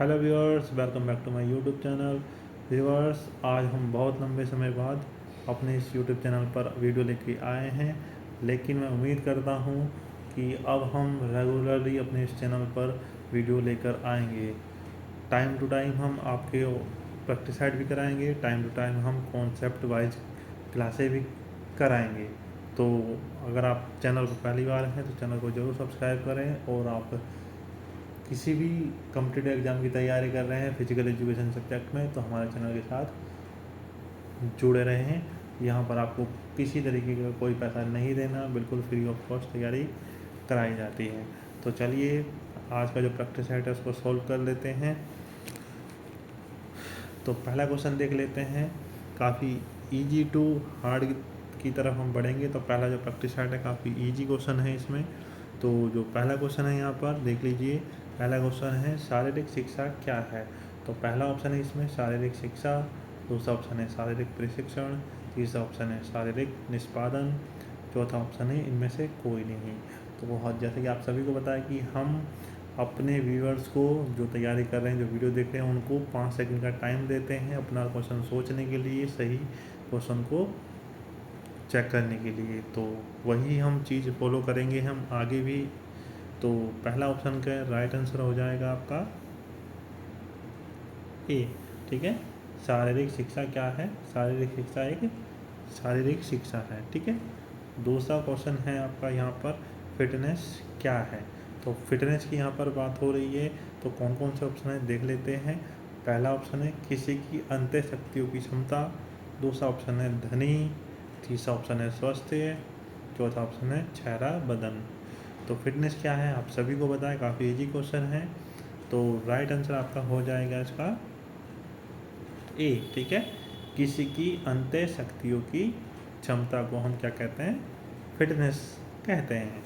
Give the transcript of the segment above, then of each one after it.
Hello viewers, welcome back to my YouTube channel. Viewers, आज हम बहुत लंबे समय बाद अपने इस यूट्यूब चैनल पर वीडियो लेके आए हैं, लेकिन मैं उम्मीद करता हूं कि अब हम रेगुलरली अपने इस चैनल पर वीडियो लेकर आएंगे। टाइम टू टाइम हम आपके प्रैक्टिस साइट भी कराएंगे, टाइम टू टाइम हम कॉन्सेप्ट वाइज क्लासें भी कराएंगे। तो अगर आप चैनल पर पहली बार हैं तो चैनल को ज़रूर सब्सक्राइब करें, और आप किसी भी कॉम्पिटिटिव एग्ज़ाम की तैयारी कर रहे हैं फिजिकल एजुकेशन सब्जेक्ट में, तो हमारे चैनल के साथ जुड़े रहें। यहाँ पर आपको किसी तरीके का कोई पैसा नहीं देना, बिल्कुल फ्री ऑफ कॉस्ट तैयारी कराई जाती है। तो चलिए आज का जो प्रैक्टिस सेट है उसको सॉल्व कर लेते हैं। तो पहला क्वेश्चन देख लेते हैं, काफ़ी ईजी टू हार्ड की तरफ हम बढ़ेंगे। तो पहला जो प्रैक्टिस सेट है काफ़ी ईजी क्वेश्चन है इसमें। तो जो पहला क्वेश्चन है यहाँ पर देख लीजिए, पहला क्वेश्चन है शारीरिक शिक्षा क्या है। तो पहला ऑप्शन है इसमें शारीरिक शिक्षा, दूसरा ऑप्शन है शारीरिक प्रशिक्षण, तीसरा ऑप्शन है शारीरिक निष्पादन, चौथा ऑप्शन है इनमें से कोई नहीं। तो बहुत जैसे कि आप सभी को पता है कि हम अपने व्यूअर्स को जो तैयारी कर रहे हैं, जो वीडियो देख रहे हैं, उनको 5 सेकंड का टाइम देते हैं अपना क्वेश्चन सोचने के लिए, सही क्वेश्चन को चेक करने के लिए। तो वही हम चीज़ फॉलो करेंगे हम आगे भी। तो पहला ऑप्शन का राइट आंसर हो जाएगा आपका ए। ठीक है, शारीरिक शिक्षा क्या है? शारीरिक शिक्षा एक शारीरिक शिक्षा है। ठीक है। दूसरा क्वेश्चन है आपका यहाँ पर फिटनेस क्या है। तो फिटनेस की यहाँ पर बात हो रही है, तो कौन कौन से ऑप्शन है देख लेते हैं। पहला ऑप्शन है किसी की अंतः शक्तियों की क्षमता, दूसरा ऑप्शन है धनी, तीसरा ऑप्शन है स्वास्थ्य, चौथा ऑप्शन है चेहरा बदन। तो फिटनेस क्या है आप सभी को बताएं, काफ़ी इजी क्वेश्चन है। तो राइट आंसर आपका हो जाएगा इसका ए। ठीक है, किसी की अंतः शक्तियों की क्षमता को हम क्या कहते हैं? फिटनेस कहते हैं।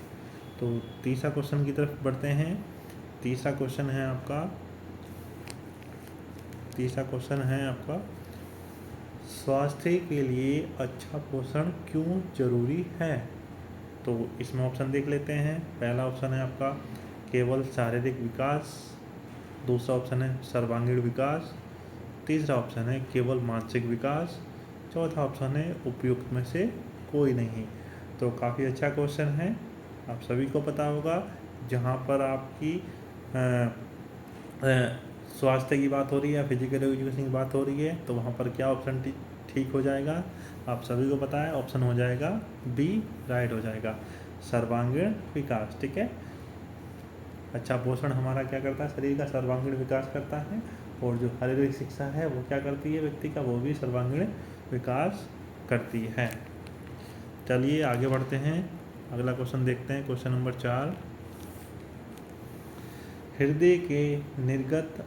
तो तीसरा क्वेश्चन की तरफ बढ़ते हैं। तीसरा क्वेश्चन है आपका स्वास्थ्य के लिए अच्छा पोषण क्यों जरूरी है। तो इसमें ऑप्शन देख लेते हैं। पहला ऑप्शन है आपका केवल शारीरिक विकास, दूसरा ऑप्शन है सर्वांगीण विकास, तीसरा ऑप्शन है केवल मानसिक विकास, चौथा ऑप्शन है उपयुक्त में से कोई नहीं। तो काफ़ी अच्छा क्वेश्चन है, आप सभी को पता होगा। जहाँ पर आपकी स्वास्थ्य की बात हो रही है, फिजिकल एजुकेशन की बात हो रही है, तो वहाँ पर क्या ऑप्शन ठीक हो जाएगा आप सभी को पता है। ऑप्शन हो जाएगा बी, राइट हो जाएगा, सर्वांगीण विकास। ठीक है, अच्छा पोषण हमारा क्या करता है? शरीर का सर्वांगीण विकास करता है। और जो शारीरिक शिक्षा है वो क्या करती है व्यक्ति का? वो भी सर्वांगीण विकास करती है। चलिए आगे बढ़ते हैं, अगला क्वेश्चन देखते हैं। क्वेश्चन नंबर 4, हृदय के निर्गत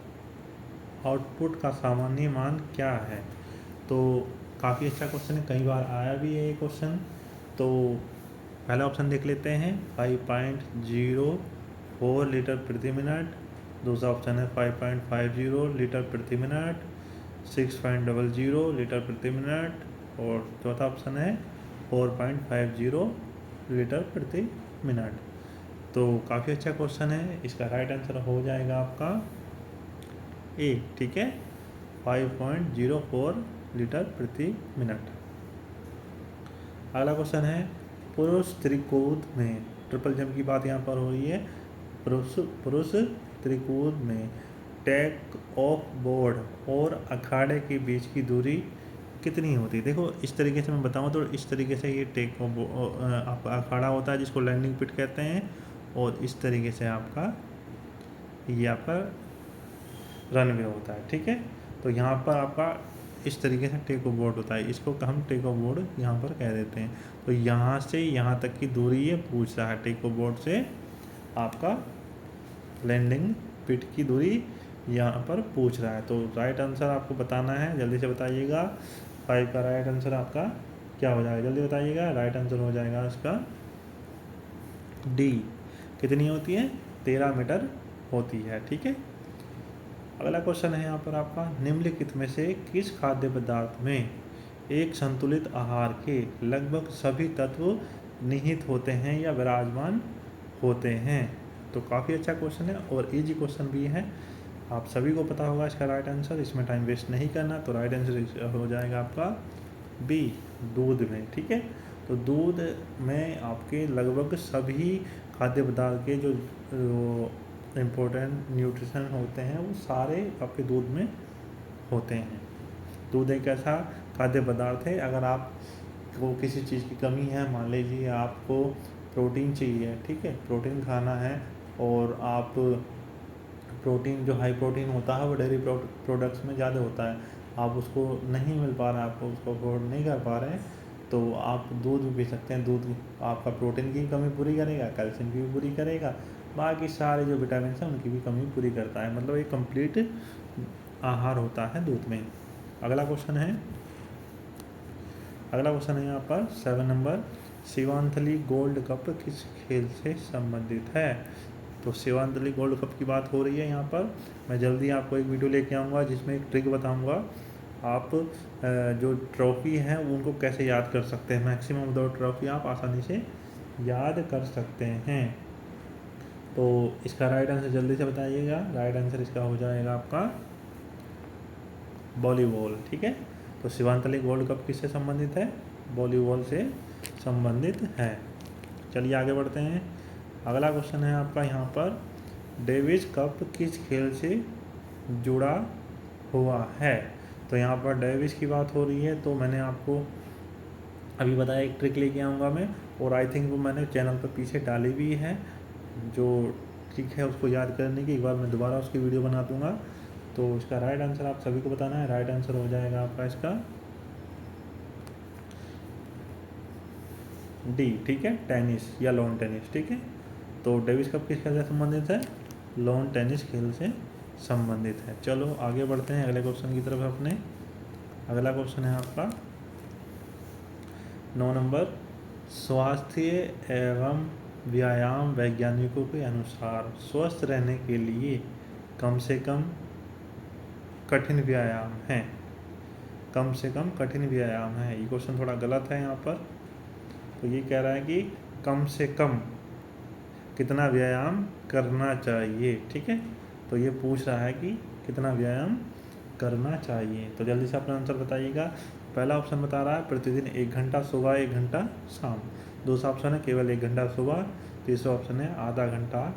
आउटपुट का सामान्य मान क्या है। तो काफ़ी अच्छा क्वेश्चन है, कई बार आया भी है ये क्वेश्चन। तो पहला ऑप्शन देख लेते हैं 5.04 लीटर प्रति मिनट, दूसरा ऑप्शन है 5.50 लीटर प्रति मिनट, 6.00 लीटर प्रति मिनट, और चौथा ऑप्शन है 4.50 लीटर प्रति मिनट। तो काफ़ी अच्छा क्वेश्चन है, इसका राइट आंसर हो जाएगा आपका ए। ठीक है, 5.04 लीटर प्रति मिनट। अगला क्वेश्चन है पुरुष त्रिकूद में, ट्रिपल जंप की बात यहाँ पर हो रही है। पुरुष त्रिकूद में टेक ऑफ बोर्ड और अखाड़े के बीच की दूरी कितनी होती है। देखो इस तरीके से मैं बताऊँ तो इस तरीके से ये टेक ऑफ आपका अखाड़ा होता है जिसको लैंडिंग पिट कहते हैं, और इस तरीके से ये आपका रनवे होता है। ठीक है, तो यहाँ पर आपका इस तरीके से टेक ऑफ बोर्ड होता है, इसको हम टेक ऑफ बोर्ड यहाँ पर कह देते हैं। तो यहाँ से यहाँ तक की दूरी ये पूछ रहा है, टेक ऑफ बोर्ड से आपका लैंडिंग पिट की दूरी यहाँ पर पूछ रहा है। तो राइट आंसर आपको बताना है, जल्दी से बताइएगा। 5 का राइट आंसर आपका क्या हो जाएगा, जल्दी बताइएगा। राइट आंसर हो जाएगा इसका डी। कितनी होती है? 13 मीटर होती है। ठीक है, अगला क्वेश्चन है यहाँ पर आपका निम्नलिखित में से किस खाद्य पदार्थ में एक संतुलित आहार के लगभग सभी तत्व निहित होते हैं या विराजमान होते हैं। तो काफ़ी अच्छा क्वेश्चन है और इजी क्वेश्चन भी है। आप सभी को पता होगा इसका राइट आंसर, इसमें टाइम वेस्ट नहीं करना। तो राइट आंसर हो जाएगा आपका बी, दूध में। ठीक है, तो दूध में आपके लगभग सभी खाद्य पदार्थ के जो इम्पोर्टेंट न्यूट्रिशन होते हैं वो सारे आपके दूध में होते हैं। दूध एक ऐसा खाद्य पदार्थ है, अगर आपको किसी चीज़ की कमी है, मान लीजिए आपको प्रोटीन चाहिए, ठीक है, प्रोटीन खाना है, और आप प्रोटीन जो हाई प्रोटीन होता है वो डेयरी प्रोडक्ट्स में ज़्यादा होता है, आप उसको नहीं मिल पा रहा है, आपको उसको अफोर्ड नहीं कर पा रहे हैं, तो आप दूध भी पी सकते हैं। दूध आपका प्रोटीन की कमी पूरी करेगा, कैल्शियम की भी पूरी करेगा, बाकी सारे जो विटामिन हैं उनकी भी कमी पूरी करता है। मतलब एक कंप्लीट आहार होता है दूध में। अगला क्वेश्चन है यहाँ पर 7 नंबर, शिवांतली गोल्ड कप किस खेल से संबंधित है? तो शिवांतली गोल्ड कप की बात हो रही है यहाँ पर। मैं जल्दी आपको एक वीडियो लेके आऊँगा जिसमें एक ट्रिक बताऊँगा, आप जो ट्रॉफ़ी है उनको कैसे याद कर सकते हैं। मैक्सिमम 2 ट्रॉफ़ी आप आसानी से याद कर सकते हैं। तो इसका राइट आंसर जल्दी से बताइएगा। राइट आंसर इसका हो जाएगा आपका वॉलीबॉल। ठीक है, तो शिवांतली गोल्ड कप किससे संबंधित है? वॉलीबॉल से संबंधित है। चलिए आगे बढ़ते हैं। अगला क्वेश्चन है आपका यहाँ पर, डेविस कप किस खेल से जुड़ा हुआ है? तो यहाँ पर डेविस की बात हो रही है, तो मैंने आपको अभी बताया एक ट्रिक लेके आऊँगा मैं, और आई थिंक वो मैंने चैनल पर पीछे डाली भी है। जो ट्रिक है उसको याद करने की एक बार मैं दोबारा उसकी वीडियो बना दूँगा। तो इसका राइट आंसर आप सभी को बताना है। राइट आंसर हो जाएगा आपका इसका डी। ठीक है, टेनिस या लॉन टेनिस। ठीक है, तो डेविस कप किस खेल से संबंधित है? लॉन टेनिस खेल से संबंधित है। चलो आगे बढ़ते हैं अगले क्वेश्चन की तरफ अपने। अगला क्वेश्चन है आपका 9 नंबर, स्वास्थ्य एवं व्यायाम वैज्ञानिकों के अनुसार स्वस्थ रहने के लिए कम से कम कठिन व्यायाम है। कम से कम कठिन व्यायाम है, ये क्वेश्चन थोड़ा गलत है यहाँ पर। तो ये कह रहा है कि कम से कम कितना व्यायाम करना चाहिए। ठीक है, तो ये पूछ रहा है कि कितना व्यायाम करना चाहिए। तो जल्दी से अपना आंसर बताइएगा। पहला ऑप्शन बता रहा है प्रतिदिन 1 घंटा सुबह, 1 घंटा शाम। दूसरा ऑप्शन है केवल 1 घंटा सुबह। तीसरा ऑप्शन है आधा घंटा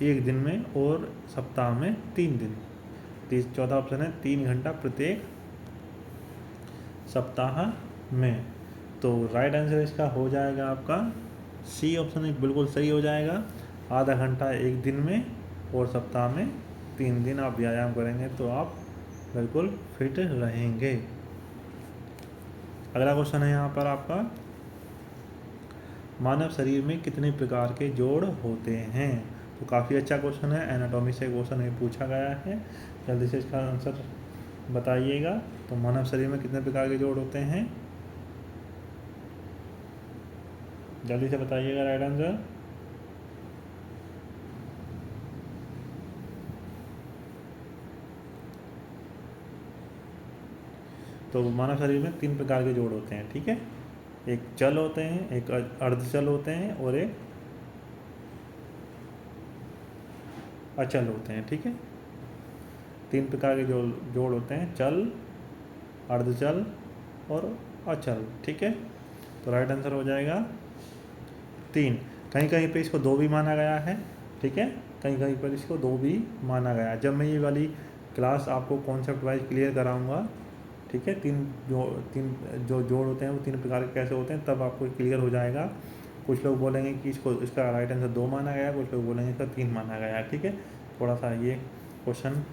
1 दिन में और सप्ताह में 3 दिन। चौथा ऑप्शन है 3 घंटा प्रत्येक सप्ताह में। तो राइट आंसर इसका हो जाएगा आपका सी ऑप्शन एक बिल्कुल सही हो जाएगा। आधा घंटा 1 दिन में और सप्ताह में 3 दिन आप व्यायाम करेंगे तो आप बिल्कुल फिट रहेंगे। अगला क्वेश्चन है यहाँ पर आपका, मानव शरीर में कितने प्रकार के जोड़ होते हैं? तो काफ़ी अच्छा क्वेश्चन है, एनाटॉमी से क्वेश्चन ये पूछा गया है। जल्दी से इसका आंसर बताइएगा। तो मानव शरीर में कितने प्रकार के जोड़ होते हैं? जल्दी से बताइएगा राइट आंसर। तो मानव शरीर में 3 प्रकार के जोड़ होते हैं। ठीक है, एक चल होते हैं, एक अर्धचल होते हैं और एक अचल होते हैं। ठीक है, 3 प्रकार के जोड़ होते हैं, चल, अर्धचल और अचल। ठीक है, तो राइट आंसर हो जाएगा 3। कहीं कहीं पे इसको 2 भी माना गया है। ठीक है, कहीं कहीं पर इसको 2 भी माना गया है। जब मैं ये वाली क्लास आपको कॉन्सेप्ट वाइज क्लियर कराऊंगा, ठीक है, 3 जो जोड़ होते हैं वो 3 प्रकार के कैसे होते हैं, तब आपको क्लियर हो जाएगा। कुछ लोग बोलेंगे कि इसका राइट आंसर 2 माना गया, कुछ लोग बोलेंगे इसका 3 माना गया। ठीक है, थोड़ा सा ये क्वेश्चन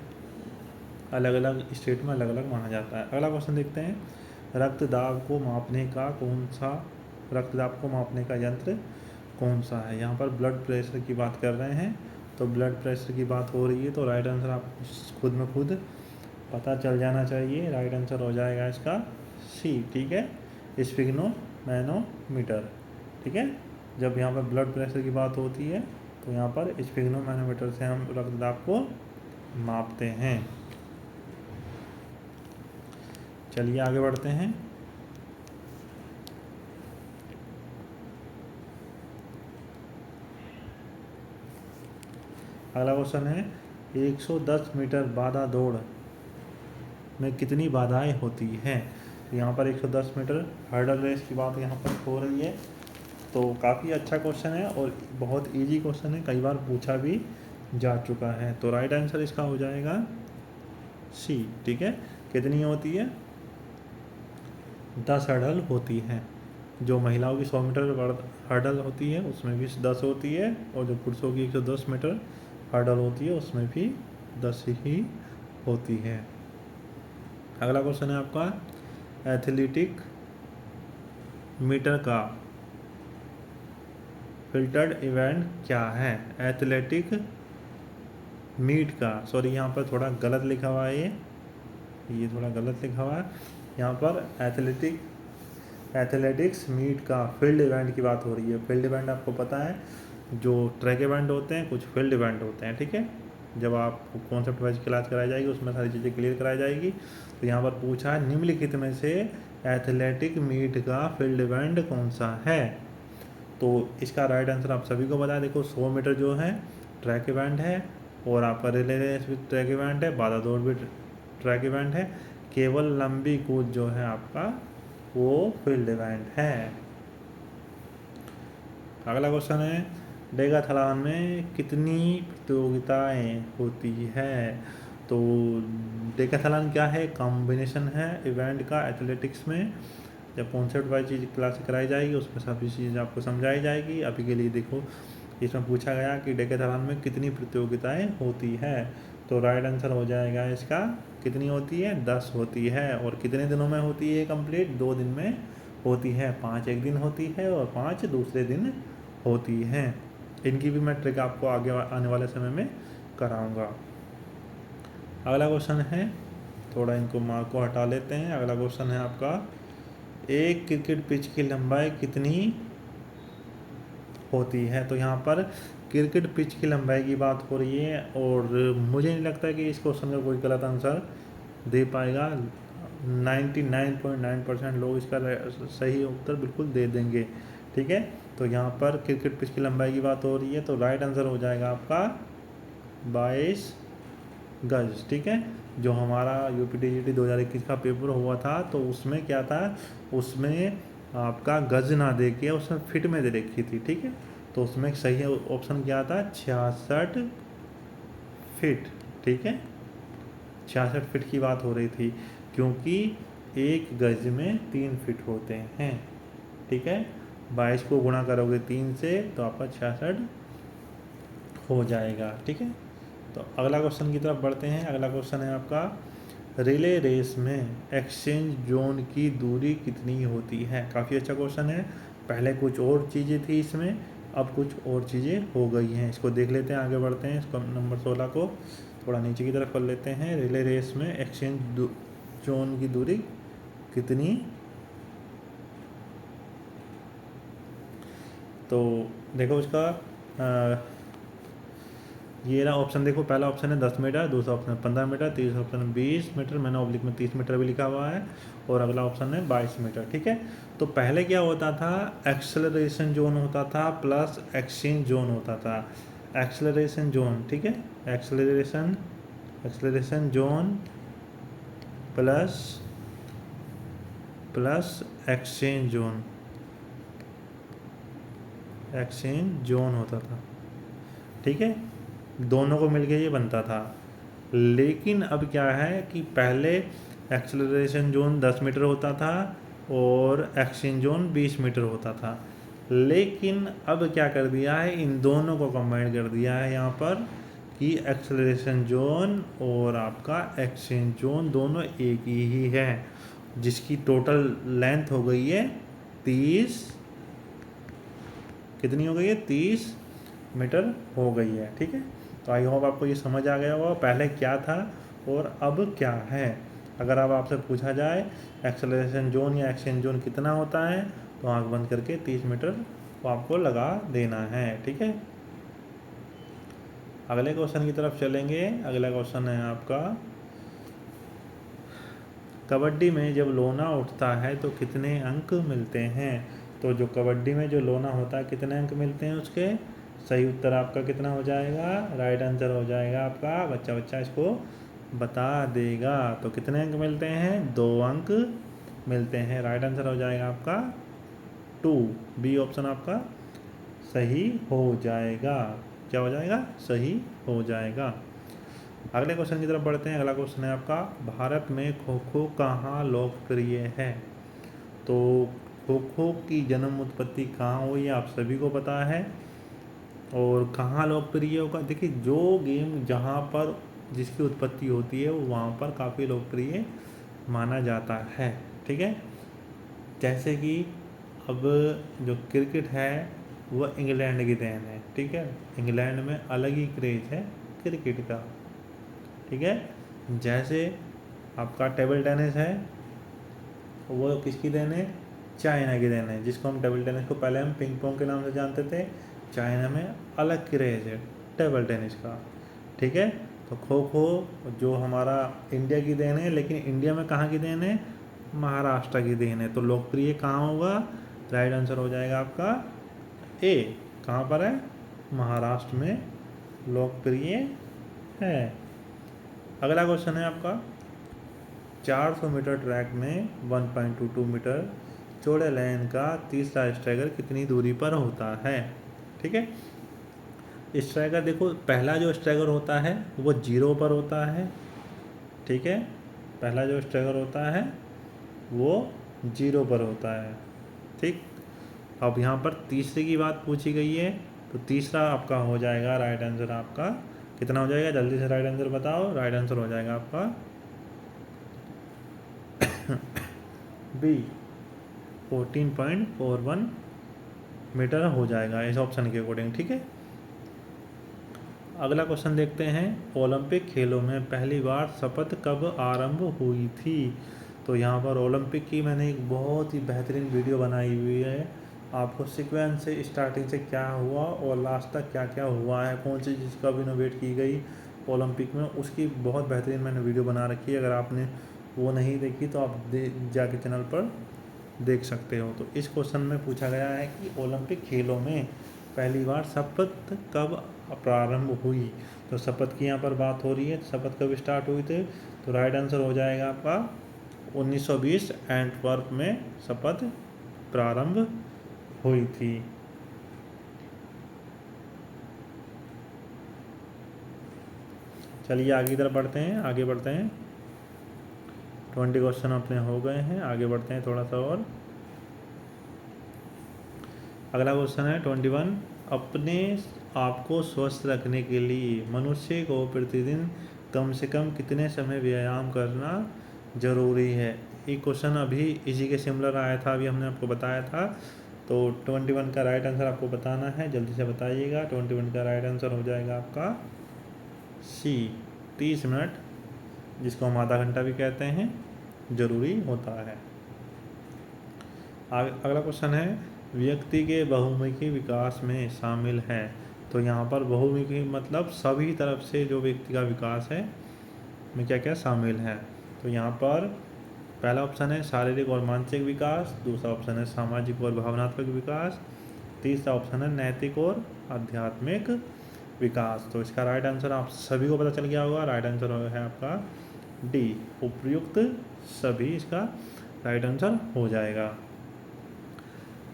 अलग अलग स्टेट में अलग अलग माना जाता है। अगला क्वेश्चन देखते हैं, रक्तदाब को मापने का यंत्र कौन सा है? यहाँ पर ब्लड प्रेशर की बात कर रहे हैं, तो ब्लड प्रेशर की बात हो रही है, तो राइट आंसर आप खुद में खुद पता चल जाना चाहिए। राइट आंसर हो जाएगा इसका सी। ठीक है, स्फिग्नोमैनोमीटर। ठीक है, जब यहाँ पर ब्लड प्रेशर की बात होती है तो यहाँ पर स्फिग्नोमैनोमीटर से हम रक्तदाब को मापते हैं। चलिए आगे बढ़ते हैं। अगला क्वेश्चन है, 110 मीटर बाधा दौड़ में कितनी बाधाएं होती हैं? तो यहाँ पर 110 मीटर हर्डल रेस की बात यहाँ पर हो रही है। तो काफ़ी अच्छा क्वेश्चन है और बहुत इजी क्वेश्चन है, कई बार पूछा भी जा चुका है। तो राइट आंसर इसका हो जाएगा सी। ठीक है, कितनी होती है? 10 हर्डल होती हैं। जो महिलाओं की 100 मीटर हर्डल होती है उसमें भी 10 होती है, और जो पुरुषों की 110 मीटर हर्डल होती है उसमें भी 10 ही होती है। अगला क्वेश्चन है आपका, एथलेटिक मीटर का फिल्टर्ड इवेंट क्या है? एथलेटिक मीट का, सॉरी यहाँ पर थोड़ा गलत लिखा हुआ है, ये थोड़ा गलत लिखा हुआ है। यहाँ पर एथलेटिक्स मीट का फील्ड इवेंट की बात हो रही है। फील्ड इवेंट आपको पता है, जो ट्रैक इवेंट होते हैं, कुछ फील्ड इवेंट होते हैं। ठीक है, जब आप कॉन्सेप्ट वाइज क्लास कराई जाएगी उसमें सारी चीज़ें क्लियर कराई जाएगी। तो यहाँ पर पूछा है, निम्नलिखित में से एथलेटिक मीट का फील्ड इवेंट कौन सा है? तो इसका राइट आंसर आप सभी को पता है। देखो 100 मीटर जो है ट्रैक इवेंट है, और आपका रिले रेस भी ट्रैक इवेंट है, बाधा दौड़ भी ट्रैक इवेंट है। केवल लंबी कूद जो है आपका वो फील्ड इवेंट है। अगला क्वेश्चन है, डेकाथलॉन में कितनी प्रतियोगिताएं होती है? तो डेकाथलॉन क्या है? कॉम्बिनेशन है इवेंट का एथलेटिक्स में। जब कॉन्सेप्ट वाइज चीज़ क्लास कराई जाएगी उसमें सभी चीज़ आपको समझाई जाएगी। अभी के लिए देखो, इसमें पूछा गया कि डेकाथलॉन में कितनी प्रतियोगिताएं होती है। तो राइट आंसर हो जाएगा इसका, कितनी होती है? 10 होती है। और कितने दिनों में होती है कंप्लीट? 2 दिन में होती है। 5 एक दिन होती है और 5 दूसरे दिन होती है। इनकी भी मैं ट्रिक आपको आगे आने वाले समय में कराऊंगा। अगला क्वेश्चन है, थोड़ा इनको मार्क को हटा लेते हैं। अगला क्वेश्चन है आपका, एक क्रिकेट पिच की लंबाई कितनी होती है? तो यहाँ पर क्रिकेट पिच की लंबाई की बात हो रही है, और मुझे नहीं लगता कि इस क्वेश्चन का कोई गलत आंसर दे पाएगा। 99.9% लोग इसका सही उत्तर बिल्कुल दे देंगे। ठीक है, तो यहाँ पर क्रिकेट पिच की लंबाई की बात हो रही है, तो राइट आंसर हो जाएगा आपका 22 गज। ठीक है, जो हमारा UPTGT 2021 का पेपर हुआ था तो उसमें क्या था, उसमें आपका गज ना दे के उसमें फिट में दे रखी थी। ठीक है, तो उसमें सही ऑप्शन क्या था? 66 फिट। ठीक है, 66 फिट की बात हो रही थी, क्योंकि एक गज में 3 फिट होते हैं। ठीक है, 22 को गुणा करोगे 3 से तो आपका 66 हो जाएगा। ठीक है, तो अगला क्वेश्चन की तरफ बढ़ते हैं। अगला क्वेश्चन है आपका, रिले रेस में एक्सचेंज जोन की दूरी कितनी होती है? काफ़ी अच्छा क्वेश्चन है। पहले कुछ और चीज़ें थी इसमें, अब कुछ और चीज़ें हो गई हैं। इसको देख लेते हैं, आगे बढ़ते हैं। इसको नंबर 16 को थोड़ा नीचे की तरफ कर लेते हैं। रिले रेस में एक्सचेंज जोन की दूरी कितनी? तो देखो इसका ये रहा ऑप्शन। देखो पहला ऑप्शन है 10 मीटर, दूसरा ऑप्शन है 15 मीटर, तीसरा ऑप्शन है 20 मीटर, मैंने ऑब्लिक में 30 मीटर भी लिखा हुआ है, और अगला ऑप्शन है 22 मीटर। ठीक है, तो पहले क्या होता था, एक्सेलरेशन जोन होता था प्लस एक्सचेंज जोन होता था। एक्सेलरेशन जोन, ठीक है, acceleration zone plus exchange zone होता था। ठीक है, दोनों को मिलके ये बनता था। लेकिन अब क्या है कि पहले एक्सेलरेशन जोन 10 मीटर होता था और एक्सचेंज जोन 20 मीटर होता था। लेकिन अब क्या कर दिया है, इन दोनों को कंबाइन कर दिया है यहाँ पर, कि एक्सेलरेशन जोन और आपका एक्सचेंज जोन दोनों एक ही है, जिसकी टोटल लेंथ हो गई है 30, कितनी हो गई है? 30 मीटर हो गई है। ठीक है, तो आई होप आपको ये समझ आ गया होगा पहले क्या था और अब क्या है। अगर अब आपसे पूछा जाए एक्सेलरेशन जोन या एक्सचेंज जोन कितना होता है, तो आंख बंद करके 30 मीटर को आपको लगा देना है। ठीक है, अगले क्वेश्चन की तरफ चलेंगे। अगला क्वेश्चन है आपका, कबड्डी में जब लोना उठता है तो कितने अंक मिलते हैं? तो जो कबड्डी में जो लोना होता है कितने अंक मिलते हैं उसके? सही उत्तर आपका कितना हो जाएगा, राइट आंसर हो जाएगा आपका। बच्चा बच्चा इसको बता देगा। तो कितने अंक मिलते हैं, 2 अंक मिलते हैं। राइट आंसर हो जाएगा आपका 2, बी ऑप्शन आपका सही हो जाएगा। क्या हो जाएगा, सही हो जाएगा। अगले क्वेश्चन की तरफ बढ़ते हैं। अगला क्वेश्चन है आपका, भारत में खो खो कहाँ लोकप्रिय है। तो खो खो की जन्म उत्पत्ति कहाँ हुई है, आप सभी को पता है। और कहाँ लोकप्रिय होगा, देखिए जो गेम जहाँ पर जिसकी उत्पत्ति होती है वो वहाँ पर काफ़ी लोकप्रिय माना जाता है। ठीक है, जैसे कि अब जो क्रिकेट है वह इंग्लैंड की देन है। ठीक है, इंग्लैंड में अलग ही क्रेज है क्रिकेट का। ठीक है, जैसे आपका टेबल टेनिस है वो किसकी देन है, चाइना की देन है, जिसको हम टेबल टेनिस को पहले हम पिंग पोंग के नाम से जानते थे। चाइना में अलग क्रेज है टेबल टेनिस का। ठीक है, तो खो खो जो हमारा इंडिया की देन है, लेकिन इंडिया में कहाँ की देन है, महाराष्ट्र की देन है। तो लोकप्रिय कहाँ होगा, राइट आंसर हो जाएगा आपका ए। कहाँ पर है, महाराष्ट्र में लोकप्रिय है। अगला क्वेश्चन है आपका, 400 मीटर ट्रैक में 1.22 मीटर चौड़े लाइन का तीसरा स्ट्राइकर कितनी दूरी पर होता है। ठीक है, स्ट्राइकर देखो पहला जो स्ट्राइकर होता है वो 0 पर होता है। ठीक है, पहला जो स्ट्राइकर होता है वो 0 पर होता है। ठीक, अब यहाँ पर तीसरे की बात पूछी गई है, तो तीसरा आपका हो जाएगा राइट आंसर आपका कितना हो जाएगा, जल्दी से राइट आंसर बताओ। राइट आंसर हो जाएगा आपका बी, 14.41 मीटर हो जाएगा इस ऑप्शन के अकॉर्डिंग। ठीक है, अगला क्वेश्चन देखते हैं, ओलंपिक खेलों में पहली बार शपथ कब आरंभ हुई थी। तो यहाँ पर ओलंपिक की मैंने एक बहुत ही बेहतरीन वीडियो बनाई हुई है, आपको सीक्वेंस से स्टार्टिंग से क्या हुआ और लास्ट तक क्या क्या हुआ है, कौन सी चीज़ कब इनोवेट की गई ओलंपिक में, उसकी बहुत बेहतरीन मैंने वीडियो बना रखी है। अगर आपने वो नहीं देखी तो आप जाके चैनल पर देख सकते हो। तो इस क्वेश्चन में पूछा गया है कि ओलंपिक खेलों में पहली बार शपथ कब प्रारंभ हुई। तो शपथ की यहाँ पर बात हो रही है, शपथ कब स्टार्ट हुई थी। तो राइट आंसर हो जाएगा आपका 1920 एंटवर्प में शपथ प्रारंभ हुई थी। चलिए आगे की तरफ बढ़ते हैं, आगे बढ़ते हैं। 20 क्वेश्चन अपने हो गए हैं, आगे बढ़ते हैं थोड़ा सा और। अगला क्वेश्चन है 21, अपने आप को स्वस्थ रखने के लिए मनुष्य को प्रतिदिन कम से कम कितने समय व्यायाम करना जरूरी है। ये क्वेश्चन अभी इसी के सिमिलर आया था, अभी हमने आपको बताया था। तो 21 का राइट आंसर आपको बताना है, जल्दी से बताइएगा। 21 का राइट आंसर हो जाएगा आपका सी, 30 मिनट, जिसको हम आधा घंटा भी कहते हैं, जरूरी होता है। अगला क्वेश्चन है, व्यक्ति के बहुमुखी विकास में शामिल है। तो यहाँ पर बहुमुखी मतलब सभी तरफ से जो व्यक्ति का विकास है में क्या क्या शामिल है। तो यहाँ पर पहला ऑप्शन है शारीरिक और मानसिक विकास, दूसरा ऑप्शन है सामाजिक और भावनात्मक विकास, तीसरा ऑप्शन है नैतिक और आध्यात्मिक विकास। तो इसका राइट आंसर आप सभी को पता चल गया होगा, राइट आंसर है आपका डी, उपयुक्त सभी इसका राइट आंसर हो जाएगा।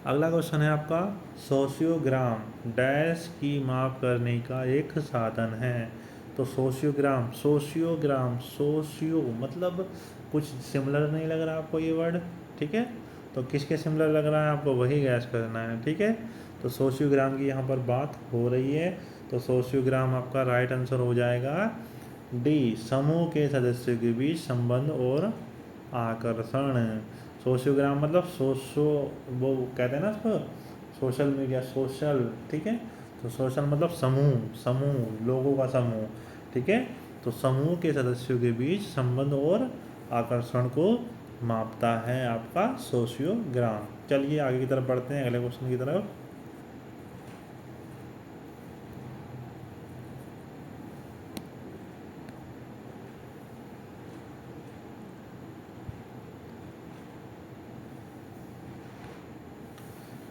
अगला क्वेश्चन है आपका, सोशियोग्राम डैश की माप करने का एक साधन है। तो सोशियोग्राम, सोशियो मतलब कुछ सिमिलर नहीं लग रहा आपको ये वर्ड। ठीक है, तो किसके सिमिलर लग रहा है आपको वही गैस करना है। ठीक है, तो सोशियोग्राम की यहाँ पर बात हो रही है, तो सोशियोग्राम आपका राइट आंसर हो जाएगा डी, समूह के सदस्यों के बीच संबंध और आकर्षण। सोशियोग्राम मतलब वो कहते हैं ना उसको, सोशल मीडिया, सोशल। ठीक है, तो सोशल मतलब समूह लोगों का समूह। ठीक है, तो समूह के सदस्यों के बीच संबंध और आकर्षण को मापता है आपका सोशियोग्राम। चलिए आगे की तरफ बढ़ते हैं, अगले क्वेश्चन की तरफ।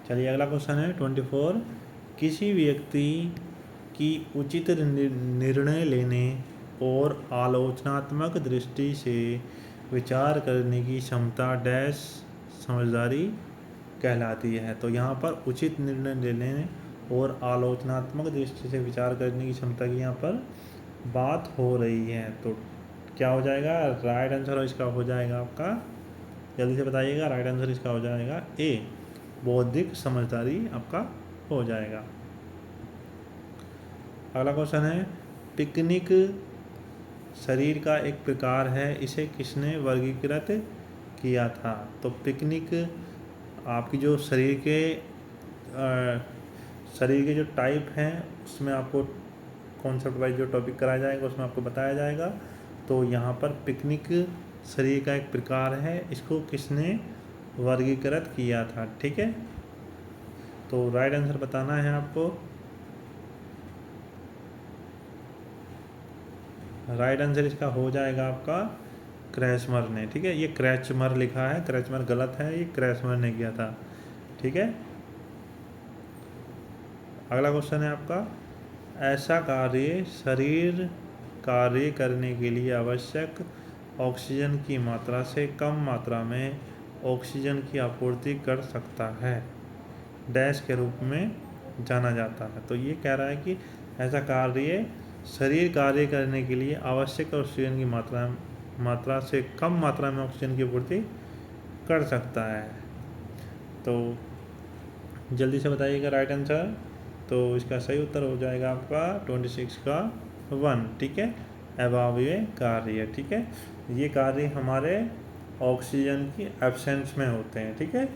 चलिए अगला क्वेश्चन है 24, किसी व्यक्ति की उचित निर्णय लेने और आलोचनात्मक दृष्टि से विचार करने की क्षमता डैश समझदारी कहलाती है। तो यहाँ पर उचित निर्णय लेने और आलोचनात्मक दृष्टि से विचार करने की क्षमता की यहाँ पर बात हो रही है। तो क्या हो जाएगा? राइट आंसर इसका हो जाएगा आपका, जल्दी से बताइएगा। राइट आंसर इसका हो जाएगा ए, बौद्धिक समझदारी आपका हो जाएगा। अगला क्वेश्चन है, पिकनिक शरीर का एक प्रकार है, इसे किसने वर्गीकृत किया था? तो पिकनिक आपकी जो शरीर के जो टाइप हैं उसमें आपको कॉन्सेप्ट वाइज जो टॉपिक कराया जाएगा उसमें आपको बताया जाएगा। तो यहाँ पर पिकनिक शरीर का एक प्रकार है, इसको किसने वर्गीकृत किया था? ठीक है, तो राइट आंसर बताना है आपको। राइट आंसर इसका हो जाएगा आपका क्रैचमर ने। ठीक है, ये क्रैचमर लिखा है, क्रैचमर गलत है, ये क्रैचमर ने किया था। ठीक है, अगला क्वेश्चन है आपका, ऐसा कार्य शरीर कार्य करने के लिए आवश्यक ऑक्सीजन की मात्रा से कम मात्रा में ऑक्सीजन की आपूर्ति कर सकता है, डैश के रूप में जाना जाता है। तो ये कह रहा है कि ऐसा कार्य शरीर कार्य करने के लिए आवश्यक ऑक्सीजन की मात्रा से कम मात्रा में ऑक्सीजन की आपूर्ति कर सकता है। तो जल्दी से बताइएगा राइट आंसर। तो इसका सही उत्तर हो जाएगा आपका 26 का 1। ठीक है, अभाव्य कार्य। ठीक है, ये कार्य हमारे ऑक्सीजन की एब्सेंस में होते हैं। ठीक है,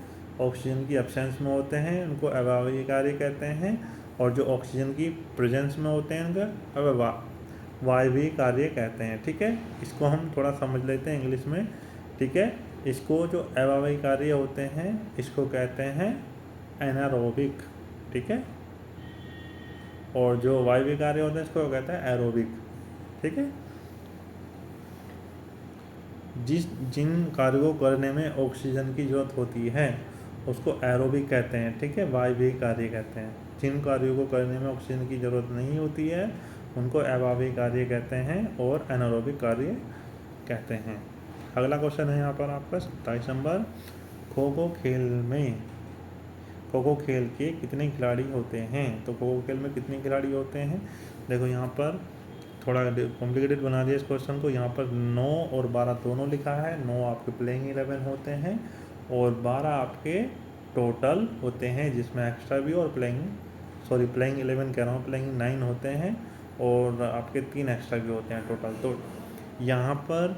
ऑक्सीजन की एब्सेंस में होते हैं, उनको अभाव्य कार्य कहते हैं। और जो ऑक्सीजन की प्रेजेंस में होते हैं उनको वायवीय कार्य कहते हैं। ठीक है, इसको हम थोड़ा समझ लेते हैं इंग्लिश में। ठीक है, इसको जो अभाव्य कार्य होते हैं इसको कहते हैं एनारोबिक। ठीक है, और जो वायवीय कार्य होते हैं इसको कहते हैं एरोबिक। ठीक है, जिन कार्यों को करने में ऑक्सीजन की जरूरत होती है उसको एरोबिक कहते हैं। ठीक है, वायवीय कार्य कहते हैं। जिन कार्यों को करने में ऑक्सीजन की ज़रूरत नहीं होती है उनको अभाव्य कार्य कहते हैं और एनारोबिक कार्य कहते हैं। अगला क्वेश्चन है यहाँ पर आपका 27 नंबर, खो खो खेल के कितने खिलाड़ी होते हैं? तो खो खेल में कितने खिलाड़ी होते हैं? देखो यहाँ पर थोड़ा कॉम्प्लिकेटेड बना दिया इस क्वेश्चन को। यहाँ पर 9 और 12 दोनों लिखा है। 9 आपके प्लेइंग 11 होते हैं और 12 आपके टोटल होते हैं, जिसमें एक्स्ट्रा भी और प्लेइंग 11 कह रहा हूँ, प्लेइंग 9 होते हैं और आपके 3 एक्स्ट्रा भी होते हैं टोटल। तो यहाँ पर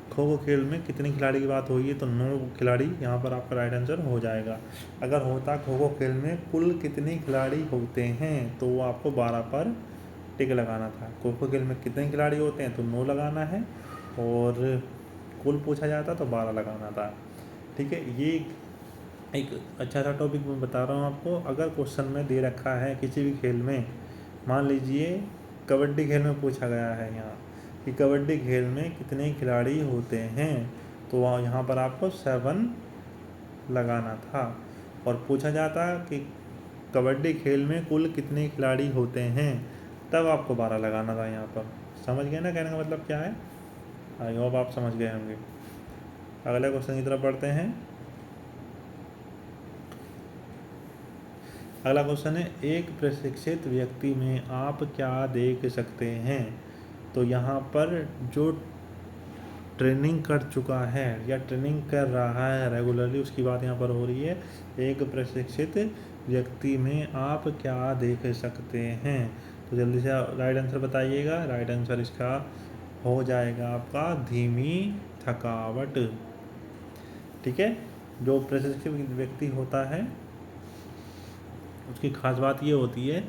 खो खो खेल में कितने खिलाड़ी की बात हुई है तो 9 खिलाड़ी यहाँ पर आपका राइट आंसर हो जाएगा। अगर होता खो खो खेल में कुल कितने खिलाड़ी होते हैं तो वो आपको 12 पर टिक लगाना था। खो खो खेल में कितने खिलाड़ी होते हैं तो 9 लगाना है और कुल पूछा जाता तो 12 लगाना था। ठीक है, ये एक अच्छा सा टॉपिक मैं बता रहा हूँ आपको। अगर क्वेश्चन में दे रखा है किसी भी खेल में, मान लीजिए कबड्डी खेल में पूछा गया है यहाँ कि कबड्डी खेल में कितने खिलाड़ी होते हैं, तो यहाँ पर आपको 7 लगाना था। और पूछा जाता कि कबड्डी खेल में कुल कितने खिलाड़ी होते हैं, तब आपको 12 लगाना था यहाँ पर। समझ गए ना कहने का मतलब क्या है? आई होप आप समझ गए होंगे। अगले क्वेश्चन की तरफ बढ़ते हैं। अगला क्वेश्चन है, एक प्रशिक्षित व्यक्ति में आप क्या देख सकते हैं? तो यहाँ पर जो ट्रेनिंग कर चुका है या ट्रेनिंग कर रहा है रेगुलरली उसकी बात यहाँ पर हो रही है। एक प्रशिक्षित व्यक्ति में आप क्या देख सकते हैं? तो जल्दी से राइट आंसर बताइएगा। राइट आंसर इसका हो जाएगा आपका धीमी थकावट। ठीक है, जो प्रशिक्षित व्यक्ति होता है उसकी खास बात ये होती है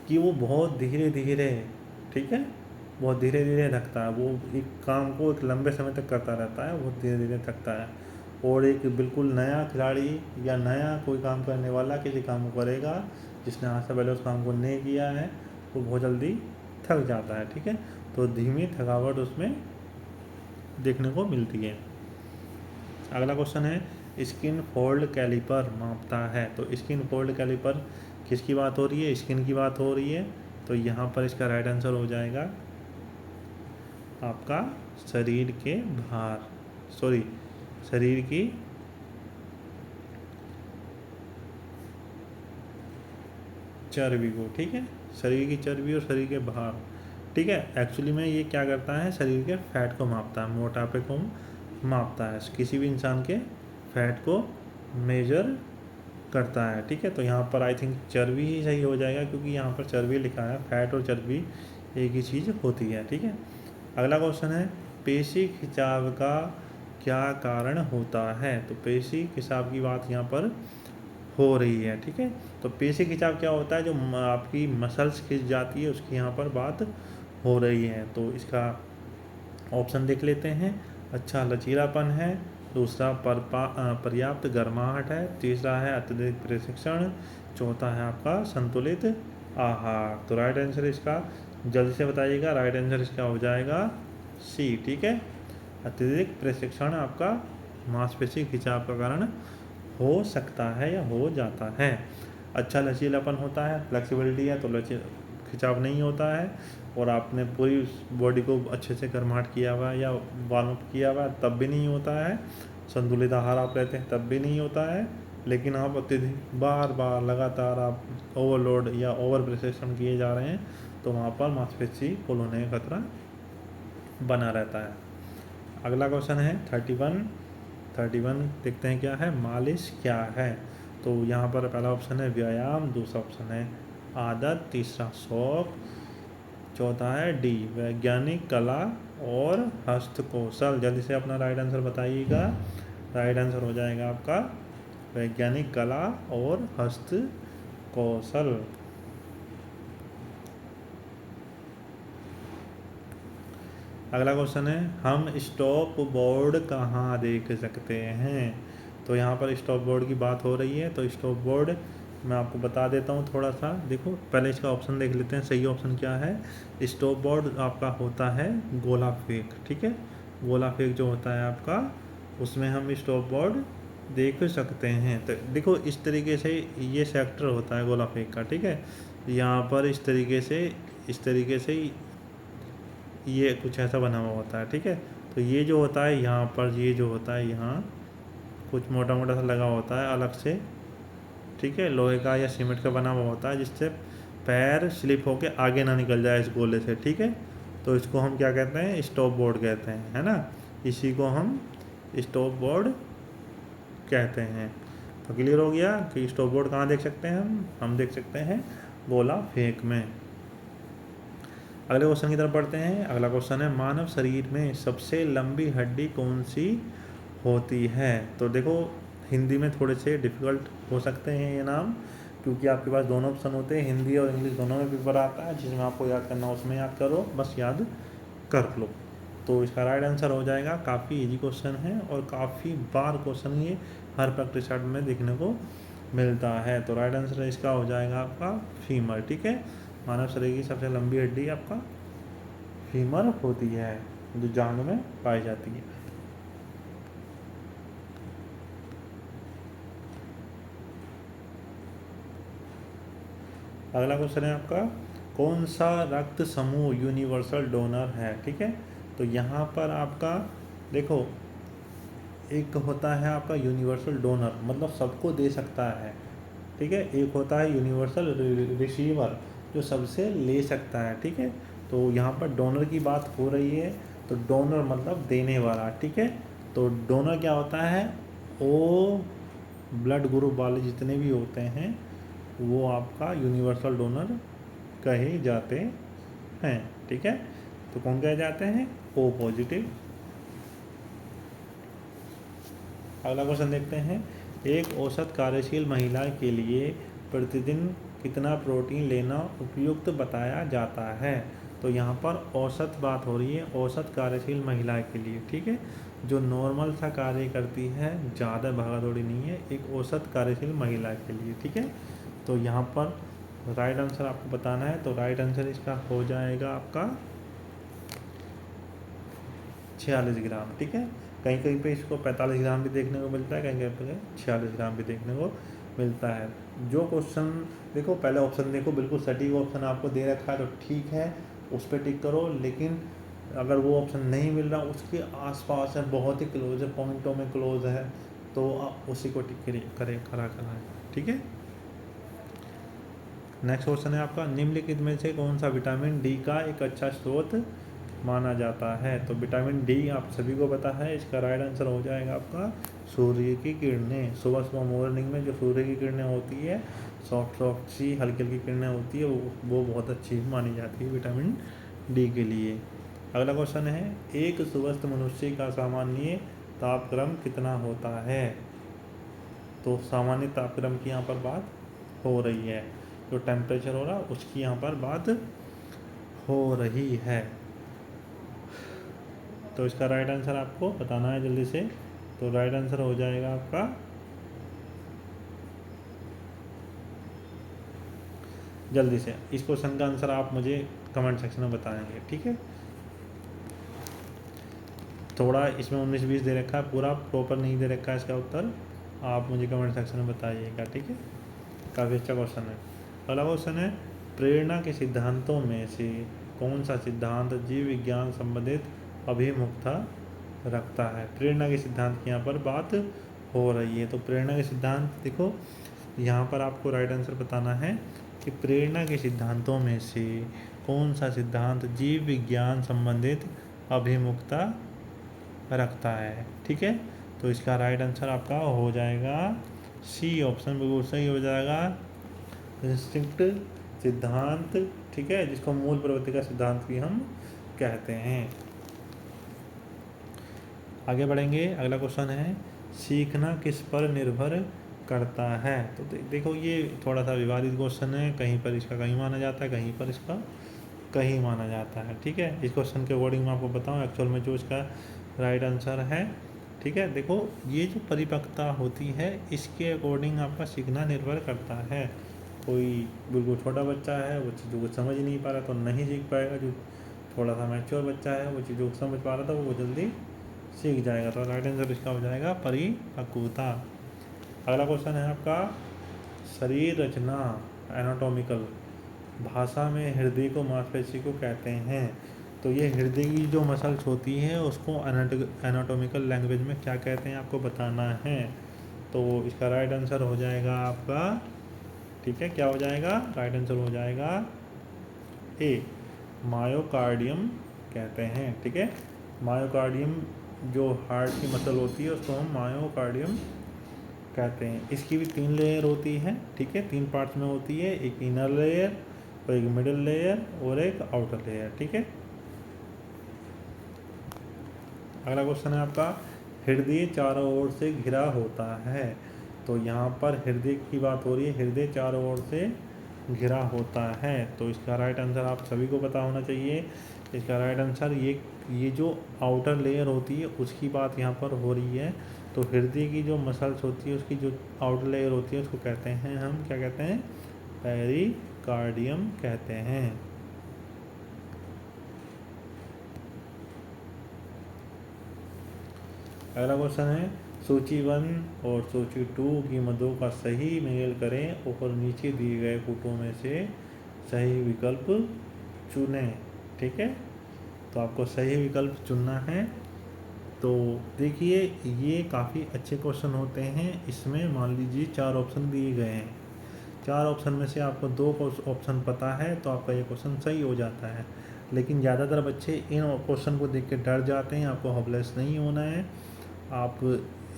कि वो बहुत धीरे धीरे, ठीक है, बहुत धीरे धीरे थकता है। वो एक काम को एक लंबे समय तक करता रहता है, बहुत धीरे धीरे थकता है। और एक बिल्कुल नया खिलाड़ी या नया कोई काम करने वाला किसी काम को करेगा जिसने आज से पहले उस काम को नहीं किया है, वो बहुत जल्दी थक जाता है। ठीक है, तो धीमी थकावट उसमें देखने को मिलती है। अगला क्वेश्चन है, स्किन फोल्ड कैलिपर मापता है। तो स्किन फोल्ड कैलिपर किसकी बात हो रही है, स्किन की बात हो रही है, तो यहाँ पर इसका राइट आंसर हो जाएगा आपका शरीर के भार, सॉरी शरीर की चर्बी को, ठीक है, शरीर की चर्बी और शरीर के भार, ठीक है। एक्चुअली में ये क्या करता है, शरीर के फैट को मापता है, मोटापे को मापता है, किसी भी इंसान के फैट को मेजर करता है, ठीक है। तो यहाँ पर आई थिंक चर्बी ही सही हो जाएगा, क्योंकि यहाँ पर चर्बी लिखा है, फैट और चर्बी एक ही चीज़ होती है, ठीक है। अगला क्वेश्चन है पेशी खिंचाव का क्या कारण होता है। तो पेशी खिंचाव की बात यहाँ पर हो रही है, ठीक है। तो पेशी खिंचाव क्या होता है, जो आपकी मसल्स खिंच जाती है उसकी यहाँ पर बात हो रही है। तो इसका ऑप्शन देख लेते हैं। अच्छा लचीलापन है, दूसरा पर्याप्त गर्माहट है, तीसरा है अत्यधिक प्रशिक्षण, चौथा है आपका संतुलित आहार। तो राइट आंसर इसका जल्दी से बताइएगा, राइट आंसर इसका हो जाएगा सी, ठीक है। अत्यधिक प्रशिक्षण आपका मांसपेशी खिंचाव का कारण हो सकता है या हो जाता है। अच्छा लचीलापन होता है, फ्लेक्सिबिलिटी है, तो खिंचाव नहीं होता है, और आपने पूरी बॉडी को अच्छे से गर्माहट किया हुआ है या वार्म अप किया हुआ है तब भी नहीं होता है। संतुलित आहार आप लेते हैं तब भी नहीं होता है। लेकिन आप अत्यधिक बार बार लगातार आप ओवरलोड या ओवर प्रेशर किए जा रहे हैं तो वहाँ पर मांसपेशी फुल होने का खतरा बना रहता है। अगला क्वेश्चन है 31 देखते हैं क्या है, मालिश क्या है। तो यहाँ पर पहला ऑप्शन है व्यायाम, दूसरा ऑप्शन है आदत, तीसरा शौक, चौथा है डी वैज्ञानिक कला और हस्तकौशल। जल्दी से अपना राइट आंसर बताइएगा। राइट आंसर हो जाएगा आपका वैज्ञानिक कला और हस्तकौशल। अगला क्वेश्चन है हम स्टॉप बोर्ड कहाँ देख सकते हैं। तो यहाँ पर स्टॉप बोर्ड की बात हो रही है। तो स्टॉप बोर्ड मैं आपको बता देता हूँ थोड़ा सा। देखो पहले इसका ऑप्शन देख लेते हैं, सही ऑप्शन क्या है। स्टॉप बोर्ड आपका होता है गोला फेंक, ठीक है। गोला फेंक जो होता है आपका, उसमें हम स्टॉप बोर्ड देख सकते हैं। तो देखो इस तरीके से ये सेक्टर होता है गोला फेंक का, ठीक है। यहाँ पर इस तरीके से ये कुछ ऐसा बना हुआ होता है, ठीक है। तो ये जो होता है यहाँ पर, ये जो होता है यहाँ कुछ मोटा मोटा सा लगा होता है अलग से, ठीक है, लोहे का या सीमेंट का बना हुआ होता है, जिससे पैर स्लिप होके आगे ना निकल जाए इस गोले से, ठीक है। तो इसको हम क्या कहते हैं, स्टॉप बोर्ड कहते हैं, है ना। इसी को हम स्टॉप बोर्ड कहते हैं। तो क्लियर हो गया कि स्टॉप बोर्ड कहाँ देख सकते हैं हम देख सकते हैं गोला फेंक में। अगले क्वेश्चन की तरफ बढ़ते हैं। अगला क्वेश्चन है मानव शरीर में सबसे लंबी हड्डी कौन सी होती है। तो देखो हिंदी में थोड़े से डिफ़िकल्ट हो सकते हैं ये नाम, क्योंकि आपके पास दोनों ऑप्शन होते हैं, हिंदी और इंग्लिश दोनों में पेपर आता है। जिसमें आपको याद करना हो उसमें याद करो, बस याद कर लो। तो इसका राइट आंसर हो जाएगा, काफ़ी इजी क्वेश्चन है और काफ़ी बार क्वेश्चन ये हर प्रैक्टिस सेट में देखने को मिलता है। तो राइट आंसर इसका हो जाएगा आपका फीमर, ठीक है। मानव शरीर की सबसे लंबी हड्डी आपका फीमर होती है, जो जांघ में पाई जाती है। अगला क्वेश्चन है आपका कौन सा रक्त समूह यूनिवर्सल डोनर है, ठीक है। तो यहाँ पर आपका देखो एक होता है आपका यूनिवर्सल डोनर, मतलब सबको दे सकता है, ठीक है। एक होता है यूनिवर्सल रिसीवर, जो सबसे ले सकता है, ठीक है। तो यहाँ पर डोनर की बात हो रही है, तो डोनर मतलब देने वाला, ठीक है। तो डोनर क्या होता है, ओ ब्लड ग्रुप वाले जितने भी होते हैं वो आपका यूनिवर्सल डोनर कहे जाते हैं, ठीक है। तो कौन कहे जाते हैं, ओ पॉजिटिव। अगला क्वेश्चन देखते हैं एक औसत कार्यशील महिला के लिए प्रतिदिन कितना प्रोटीन लेना उपयुक्त बताया जाता है। तो यहाँ पर औसत बात हो रही है, औसत कार्यशील महिला के लिए, ठीक है, जो नॉर्मल सा कार्य करती है, ज़्यादा भागा दौड़ी नहीं है, एक औसत कार्यशील महिला के लिए, ठीक है। तो यहाँ पर राइट आंसर आपको बताना है। तो राइट आंसर इसका हो जाएगा आपका 46 ग्राम, ठीक है। कहीं कहीं पे इसको 45 ग्राम भी देखने को मिलता है, कहीं कहीं पे 46 ग्राम भी देखने को मिलता है। जो क्वेश्चन देखो, पहले ऑप्शन देखो, बिल्कुल सटीक ऑप्शन आपको दे रखा है तो ठीक है, उस पर टिक करो। लेकिन अगर वो ऑप्शन नहीं मिल रहा, उसके आसपास है, बहुत ही क्लोज है, पॉइंटों में क्लोज है, तो आप उसी को टिक करा करना है। ठीक है। नेक्स्ट क्वेश्चन है आपका, निम्नलिखित में से कौन सा विटामिन डी का एक अच्छा स्रोत माना जाता है? तो विटामिन डी आप सभी को पता है, इसका राइट आंसर हो जाएगा आपका सूर्य की किरणें। सुबह सुबह मॉर्निंग में जो सूर्य की किरणें होती है, सॉफ्ट सॉफ्ट सी हल्की हल्की किरणें होती है, वो बहुत अच्छी मानी जाती है विटामिन डी के लिए। अगला क्वेश्चन है, एक स्वस्थ मनुष्य का सामान्य तापक्रम कितना होता है? तो सामान्य तापक्रम की यहाँ पर बात हो रही है, जो टेम्परेचर हो रहा उसकी यहाँ पर बात हो रही है। तो इसका राइट आंसर आपको बताना है जल्दी से। तो राइट आंसर हो जाएगा आपका जल्दी से, इस क्वेश्चन का आंसर आप मुझे कमेंट सेक्शन में बताएंगे। ठीक है। थोड़ा इसमें 19-20 दे रखा है, पूरा प्रॉपर नहीं दे रखा है इसका उत्तर, आप मुझे कमेंट सेक्शन में बताइएगा। ठीक है। काफ़ी अच्छा क्वेश्चन है। अगला क्वेश्चन है, प्रेरणा के सिद्धांतों में से कौन सा सिद्धांत जीव विज्ञान संबंधित अभिमुखता रखता है? प्रेरणा के सिद्धांत की यहाँ पर बात हो रही है। तो प्रेरणा के सिद्धांत देखो, यहाँ पर आपको राइट आंसर बताना है कि प्रेरणा के सिद्धांतों में से कौन सा सिद्धांत जीव विज्ञान संबंधित अभिमुखता रखता है। ठीक है। तो इसका राइट आंसर आपका हो जाएगा सी ऑप्शन, बिल्कुल सही हो जाएगा, इंस्टिंक्ट सिद्धांत। ठीक है, जिसको मूल प्रवृत्ति का सिद्धांत भी हम कहते हैं। आगे बढ़ेंगे। अगला क्वेश्चन है, सीखना किस पर निर्भर करता है? तो देखो, ये थोड़ा सा विवादित क्वेश्चन है, कहीं पर इसका कहीं माना जाता है, कहीं पर इसका कहीं माना जाता है। ठीक है। इस क्वेश्चन के अकॉर्डिंग मैं आपको बताऊं एक्चुअल में जो इसका राइट आंसर है। ठीक है। देखो, ये जो परिपक्वता होती है, इसके अकॉर्डिंग आपका सीखना निर्भर करता है। कोई बिल्कुल छोटा बच्चा है, वो चीज़ों को समझ नहीं पा रहा तो नहीं सीख पाएगा। जो थोड़ा सा मैच्योर बच्चा है, वो चीज़ों को समझ पा रहा था, वो जल्दी सीख जाएगा। तो राइट आंसर इसका हो जाएगा परिपक्वता। अगला क्वेश्चन है आपका, शरीर रचना एनाटॉमिकल भाषा में हृदय को मांसपेशी को कहते हैं। तो ये हृदय की जो मसल्स होती है उसको एनाटॉमिकल लैंग्वेज में क्या कहते हैं आपको बताना है। तो इसका राइट आंसर हो जाएगा आपका, ठीक है, क्या हो जाएगा? राइट आंसर हो जाएगा ए, मायोकार्डियम कहते हैं। ठीक है। मायोकार्डियम जो हार्ट की मसल होती है उसको हम मायोकार्डियम कहते हैं। इसकी भी 3 लेयर होती है। ठीक है, 3 पार्ट्स में होती है, एक इनर लेयर और एक मिडिल लेयर और एक आउटर लेयर। ठीक है। अगला क्वेश्चन है आपका, हृदय चारों ओर से घिरा होता है। तो यहाँ पर हृदय की बात हो रही है, हृदय चारों ओर से घिरा होता है। तो इसका राइट आंसर आप सभी को पता होना चाहिए। इसका राइट आंसर ये जो आउटर लेयर होती है उसकी बात यहाँ पर हो रही है। तो हृदय की जो मसल्स होती है उसकी जो आउटर लेयर होती है उसको कहते हैं हम, क्या कहते हैं? पेरिकार्डियम कहते हैं। अगला क्वेश्चन है, सूची 1 और सूची 2 की मदों का सही मेल करें और नीचे दिए गए कोटों में से सही विकल्प चुनें। ठीक है। तो आपको सही विकल्प चुनना है। तो देखिए, ये काफ़ी अच्छे क्वेश्चन होते हैं। इसमें मान लीजिए 4 ऑप्शन दिए गए हैं, 4 ऑप्शन में से आपको 2 ऑप्शन पता है तो आपका ये क्वेश्चन सही हो जाता है। लेकिन ज़्यादातर बच्चे इन क्वेश्चन को देख के डर जाते हैं। आपको होपलेस नहीं होना है। आप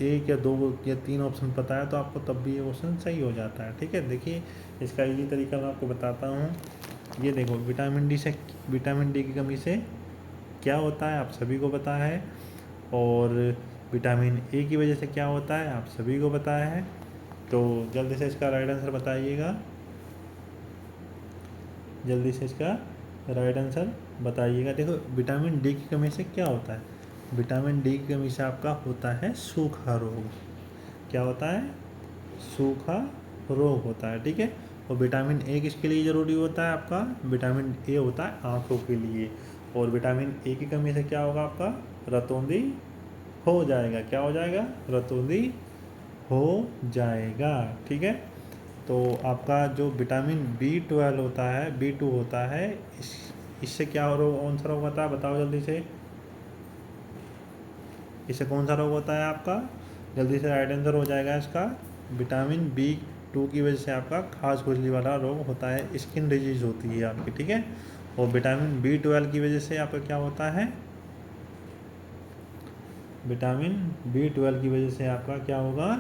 1 या 2 या 3 ऑप्शन पता है तो आपको तब भी ये क्वेश्चन सही हो जाता है। ठीक है। देखिए, इसका इजी तरीका मैं आपको बताता हूँ। ये देखो, विटामिन डी की कमी से क्या होता है आप सभी को पता है, और विटामिन ए की वजह से क्या होता है आप सभी को पता है। तो जल्दी से इसका राइट आंसर बताइएगा, जल्दी से इसका राइट आंसर बताइएगा। देखो, विटामिन डी की कमी से क्या होता है? विटामिन डी की कमी से आपका होता है सूखा रोग। क्या होता है? सूखा रोग होता है। ठीक है। और विटामिन ए किसके लिए ज़रूरी होता है आपका? विटामिन ए होता है आँखों के लिए। और विटामिन ए की कमी से क्या होगा आपका? रतौंधी हो जाएगा। क्या हो जाएगा? रतौंधी हो जाएगा। ठीक है। तो आपका जो विटामिन B12 होता है, B2 होता है, इससे क्या रोग कौन सा रोग होता है बताओ जल्दी से। इससे कौन सा रोग होता है आपका, जल्दी से राइट आंसर हो जाएगा इसका। विटामिन B2 की वजह से आपका खास खुजली वाला रोग होता है, स्किन डिजीज होती है आपकी, ठीक है। और विटामिन B12 की वजह से आपका क्या होता है, विटामिन B12 की वजह से आपका क्या होगा,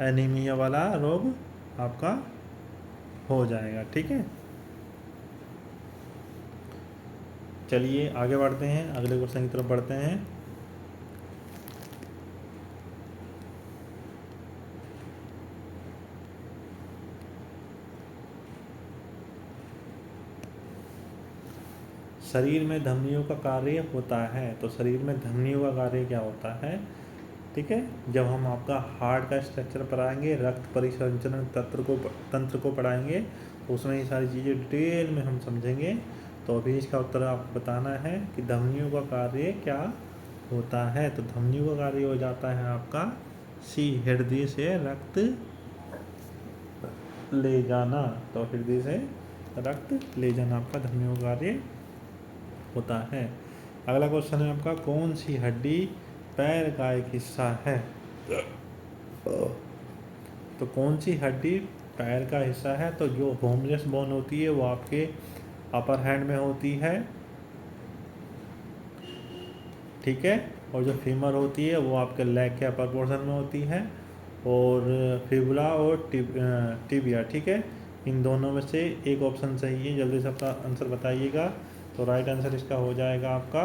एनीमिया वाला रोग आपका हो जाएगा, ठीक है। चलिए आगे बढ़ते हैं, अगले क्वेश्चन की तरफ बढ़ते हैं। शरीर में धमनियों का कार्य होता है, तो शरीर में धमनियों का कार्य क्या होता है, ठीक है। जब हम आपका हार्ट का स्ट्रक्चर पढ़ाएंगे, रक्त परिसंचरण तंत्र को पढ़ाएंगे, तो उसमें ये सारी चीज़ें डिटेल में हम समझेंगे। तो अभी इसका उत्तर आपको बताना है कि धमनियों का कार्य क्या होता है। तो धमनियों का कार्य हो जाता है आपका हृदय से रक्त ले जाना। तो हृदय से रक्त ले जाना आपका धमनियों का कार्य होता है। अगला क्वेश्चन है आपका, कौन सी हड्डी पैर का एक हिस्सा है। तो कौन सी हड्डी पैर का हिस्सा है, तो जो होमलेस बोन होती है वो आपके अपर हैंड में होती है, ठीक है। और जो फीमर होती है वो आपके लेग के अपर पोर्शन में होती है, और फिबुला और टिबिया, ठीक है। इन दोनों में से एक ऑप्शन सही है, जल्दी से अपना आंसर बताइएगा। तो राइट आंसर इसका हो जाएगा आपका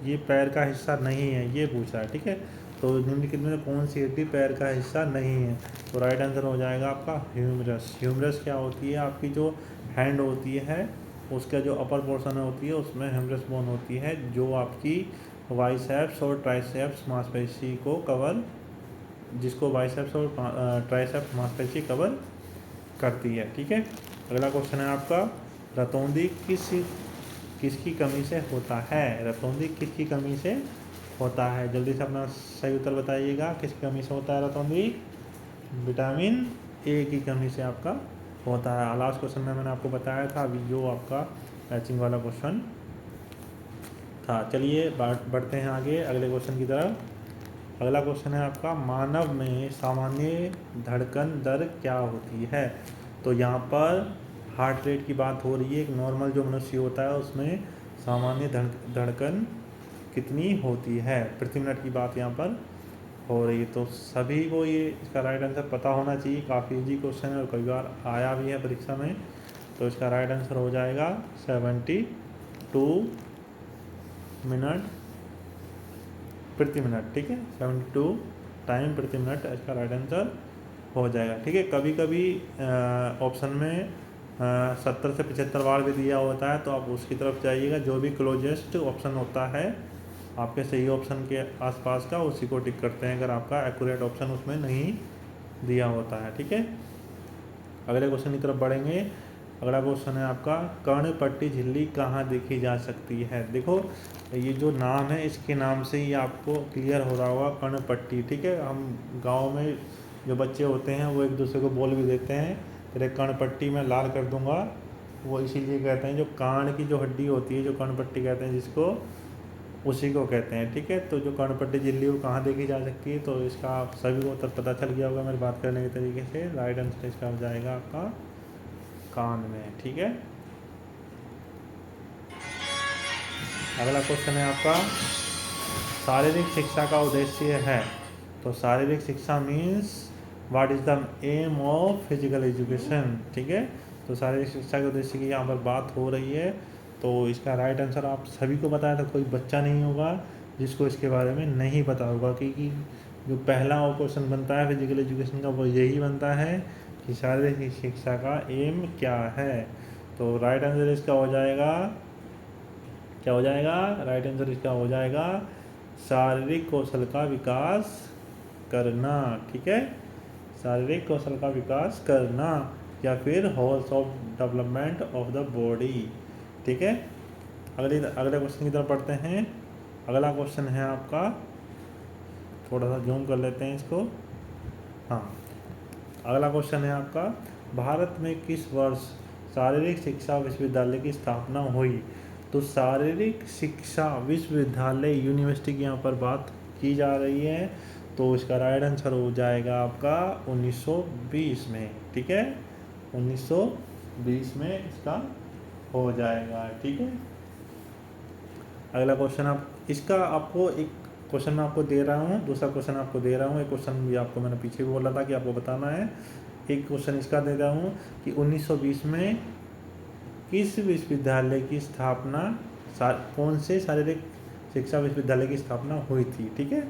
ये पैर का हिस्सा नहीं है, ये पूछा है, ठीक है। तो निम्नलिखित में कौन सी हड्डी पैर का हिस्सा नहीं है, तो राइट आंसर हो जाएगा आपका ह्यूमरस। ह्यूमरस क्या होती है, आपकी जो हैंड होती है उसका जो अपर पोर्शन होती है उसमें ह्यूमरस बोन होती है, जो आपकी बाइसेप्स और ट्राइसेप्स मांसपेशी को कवर, जिसको बाइसेप्स और ट्राइसेप्स मांसपेशी कवर करती है, ठीक है। अगला क्वेश्चन है आपका, रतौंधी किसकी कमी से होता है। रतौंधी किसकी कमी से होता है, जल्दी से अपना सही उत्तर बताइएगा। किसकी कमी से होता है रतौंधी, विटामिन ए की कमी से आपका होता है। लास्ट क्वेश्चन में मैंने आपको बताया था, अभी जो आपका मैचिंग वाला क्वेश्चन था। चलिए बढ़ते हैं आगे अगले क्वेश्चन की तरफ। अगला क्वेश्चन है आपका, मानव में सामान्य धड़कन दर क्या होती है। तो यहाँ पर हार्ट रेट की बात हो रही है। एक नॉर्मल जो मनुष्य होता है उसमें सामान्य धड़कन कितनी होती है, प्रति मिनट की बात यहाँ पर हो रही है। तो सभी को ये इसका राइट आंसर पता होना चाहिए, काफ़ी इजी क्वेश्चन है और कई बार आया भी है परीक्षा में। तो इसका राइट आंसर हो जाएगा 72 मिनट प्रति मिनट, ठीक है। 72 टाइम प्रति मिनट इसका राइट आंसर हो जाएगा, ठीक है। कभी कभी ऑप्शन में 70 से 75 बार भी दिया होता है, तो आप उसकी तरफ जाइएगा। जो भी क्लोजेस्ट ऑप्शन होता है आपके सही ऑप्शन के आसपास का, उसी को टिक करते हैं अगर आपका एक्यूरेट ऑप्शन उसमें नहीं दिया होता है, ठीक है। अगले क्वेश्चन की तरफ बढ़ेंगे। अगला क्वेश्चन है आपका, कर्णपट्टी झिल्ली कहाँ देखी जा सकती है। देखो ये जो नाम है इसके नाम से ही आपको क्लियर हो रहा होगा, कर्णपट्टी, ठीक है। हम गाँव में जो बच्चे होते हैं वो एक दूसरे को बोल भी देते हैं, तेरे कर्णपट्टी में लाल कर दूंगा। वो इसीलिए कहते हैं, जो कान की जो हड्डी होती है, जो कर्णपट्टी कहते हैं जिसको, उसी को कहते हैं, ठीक है। तो जो कर्णपट्टी झिल्ली वो कहाँ देखी जा सकती है, तो इसका सभी को पता चल गया होगा मेरी बात करने के तरीके से। राइट आंसर इसका हो जाएगा आपका कान में, ठीक है। अगला क्वेश्चन है आपका, शारीरिक शिक्षा का उद्देश्य है। तो शारीरिक शिक्षा means what is the aim of physical education, ठीक है। तो शारीरिक शिक्षा के उद्देश्य की यहाँ पर बात हो रही है। तो इसका राइट आंसर आप सभी को पता है, तो कोई बच्चा नहीं होगा जिसको इसके बारे में नहीं पता होगा, क्योंकि जो पहला क्वेश्चन बनता है फिजिकल एजुकेशन का वो यही बनता है कि शारीरिक शिक्षा का एम क्या है। तो राइट आंसर इसका हो जाएगा, क्या हो जाएगा, राइट आंसर इसका हो जाएगा शारीरिक कौशल का विकास करना, ठीक है। शारीरिक कौशल का विकास करना, या फिर holes of development of the body, ठीक है। अगले क्वेश्चन की तरफ पढ़ते हैं। अगला क्वेश्चन है आपका, थोड़ा सा जूम कर लेते हैं इसको। हाँ, अगला क्वेश्चन है आपका, भारत में किस वर्ष शारीरिक शिक्षा विश्वविद्यालय की स्थापना हुई? तो शारीरिक शिक्षा विश्वविद्यालय यूनिवर्सिटी की यहाँ पर बात की जा रही है, तो इसका राइट आंसर हो जाएगा आपका 1920 में। ठीक है, 1920 में इसका हो जाएगा। ठीक है, अगला क्वेश्चन आपको एक क्वेश्चन मैं आपको दे रहा हूँ, दूसरा क्वेश्चन आपको दे रहा हूँ। एक क्वेश्चन भी आपको मैंने पीछे भी बोला था कि आपको बताना है। एक क्वेश्चन इसका दे रहा हूँ कि 1920 में किस विश्वविद्यालय की स्थापना, कौन से शारीरिक शिक्षा विश्वविद्यालय की स्थापना हुई थी? ठीक है,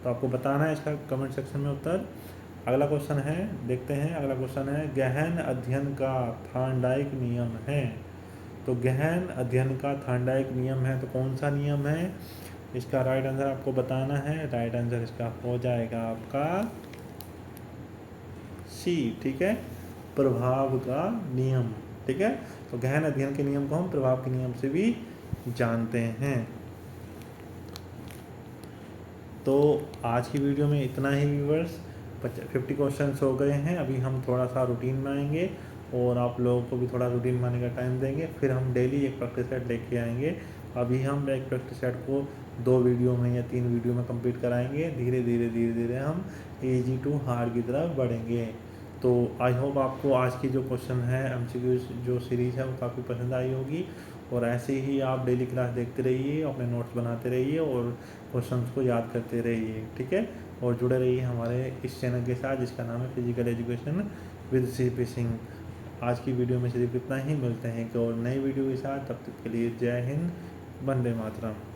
तो आपको बताना है इसका कमेंट सेक्शन में उत्तर। अगला क्वेश्चन है, देखते हैं। अगला क्वेश्चन है, गहन अध्ययन का थॉर्नडाइक नियम है। तो गहन अध्ययन का थॉर्नडाइक नियम है, तो कौन सा नियम है? इसका राइट आंसर आपको बताना है। राइट आंसर इसका हो जाएगा आपका सी। ठीक है, प्रभाव का नियम। ठीक है, तो गहन अध्ययन के नियम को हम प्रभाव के नियम से भी जानते हैं। तो आज की वीडियो में इतना ही व्यूअर्स, 50 क्वेश्चंस हो गए हैं। अभी हम थोड़ा सा रूटीन में आएंगे और आप लोगों को भी थोड़ा रूटीन में आने का टाइम देंगे। फिर हम डेली एक प्रैक्टिस सेट लेके आएंगे। अभी हम एक प्रैक्टिस सेट को 2 वीडियो में या 3 वीडियो में कंप्लीट कराएंगे। धीरे धीरे हम ईजी टू हार्ड की तरफ बढ़ेंगे। तो आई होप आपको आज की जो क्वेश्चन है एमसीक्यू जो सीरीज़ है वो काफ़ी पसंद आई होगी। और ऐसे ही आप डेली क्लास देखते रहिए, अपने नोट्स बनाते रहिए और क्वेश्चंस को याद करते रहिए। ठीक है, और जुड़े रहिए हमारे इस चैनल के साथ जिसका नाम है physical education with CP Singh. आज की वीडियो में सिर्फ इतना ही, मिलते हैं एक और नई वीडियो के साथ। तब तक के लिए जय हिंद, वंदे मातरम।